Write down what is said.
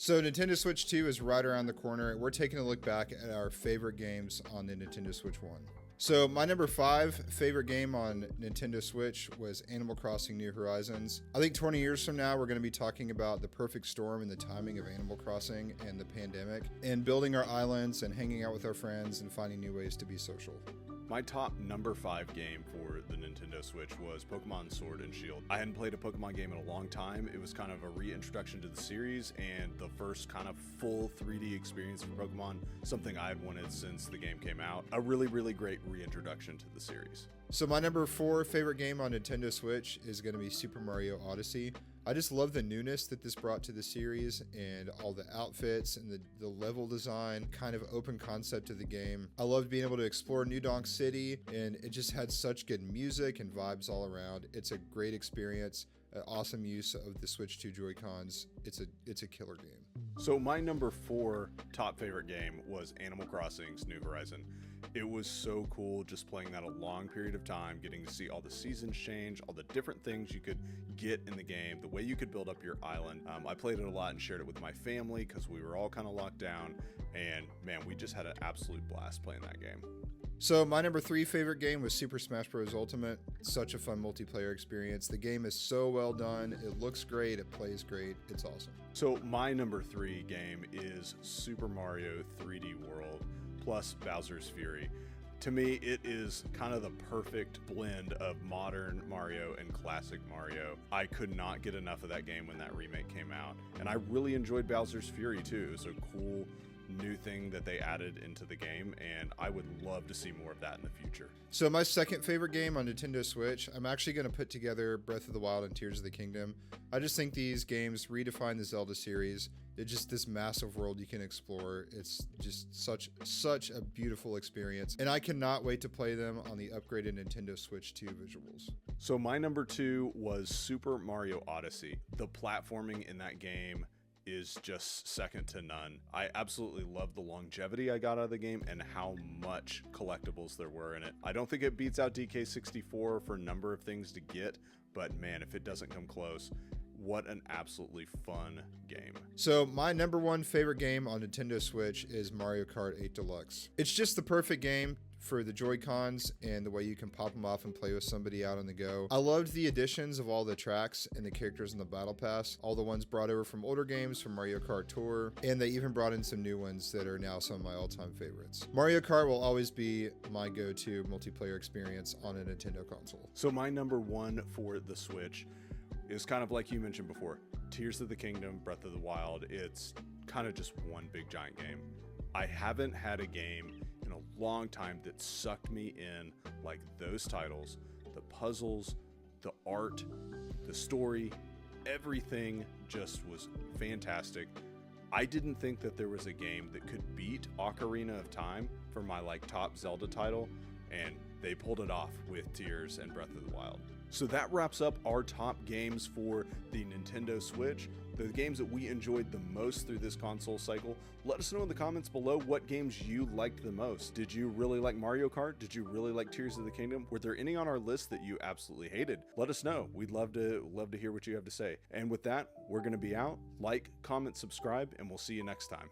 So Nintendo Switch 2 is right around the corner. We're taking a look back at our favorite games on the Nintendo Switch 1. So my number 5 favorite game on Nintendo Switch was Animal Crossing New Horizons. I think 20 years from now, we're going to be talking about the perfect storm in the timing of Animal Crossing and the pandemic, and building our islands and hanging out with our friends and finding new ways to be social. My top number 5 game for the Nintendo Switch was Pokemon Sword and Shield. I hadn't played a Pokemon game in a long time. It was kind of a reintroduction to the series and the first kind of full 3D experience for Pokemon, something I had wanted since the game came out. A really, really great reintroduction to the series. So my number 4 favorite game on Nintendo Switch is going to be Super Mario Odyssey. I just love the newness that this brought to the series and all the outfits and the level design, kind of open concept of the game. I loved being able to explore New Donk City, and it just had such good music and vibes all around. It's a great experience, an awesome use of the Switch 2 Joy-Cons. It's a killer game. So my number 4 top favorite game was Animal Crossing's New Horizon. It was so cool just playing that a long period of time, getting to see all the seasons change, all the different things you could get in the game, the way you could build up your island. I played it a lot and shared it with my family because we were all kind of locked down, and man, we just had an absolute blast playing that game. So my number 3 favorite game was Super Smash Bros. Ultimate. Such a fun multiplayer experience. The game is so well done. It looks great. It plays great. It's awesome. So my number 3 game is Super Mario 3D World plus Bowser's Fury. To me, it is kind of the perfect blend of modern Mario and classic Mario. I could not get enough of that game when that remake came out. And I really enjoyed Bowser's Fury too. It was a cool new thing that they added into the game, and I would love to see more of that in the future. So my second favorite game on Nintendo Switch, I'm actually going to put together Breath of the Wild and Tears of the Kingdom. I just think these games redefine the Zelda series. It's just this massive world you can explore. It's just such a beautiful experience, and I cannot wait to play them on the upgraded Nintendo Switch 2 visuals. So my number 2 was Super Mario Odyssey. The platforming in that game is just second to none. I absolutely love the longevity I got out of the game and how much collectibles there were in it. I don't think it beats out DK64 for a number of things to get, but man, if it doesn't come close, what an absolutely fun game. So my number 1 favorite game on Nintendo Switch is Mario Kart 8 Deluxe. It's just the perfect game for the Joy-Cons and the way you can pop them off and play with somebody out on the go. I loved the additions of all the tracks and the characters in the Battle Pass, all the ones brought over from older games from Mario Kart Tour, and they even brought in some new ones that are now some of my all-time favorites. Mario Kart will always be my go-to multiplayer experience on a Nintendo console. So my number 1 for the Switch is kind of like you mentioned before, Tears of the Kingdom, Breath of the Wild. It's kind of just one big giant game. I haven't had a game in a long time that sucked me in like those titles. The puzzles, the art, the story, everything just was fantastic. I didn't think that there was a game that could beat Ocarina of Time for my like top Zelda title, and they pulled it off with Tears and Breath of the Wild. So that wraps up our top games for the Nintendo Switch, the games that we enjoyed the most through this console cycle. Let us know in the comments below what games you liked the most. Did you really like Mario Kart? Did you really like Tears of the Kingdom? Were there any on our list that you absolutely hated? Let us know. We'd love to hear what you have to say. And with that, we're going to be out. Like, comment, subscribe, and we'll see you next time.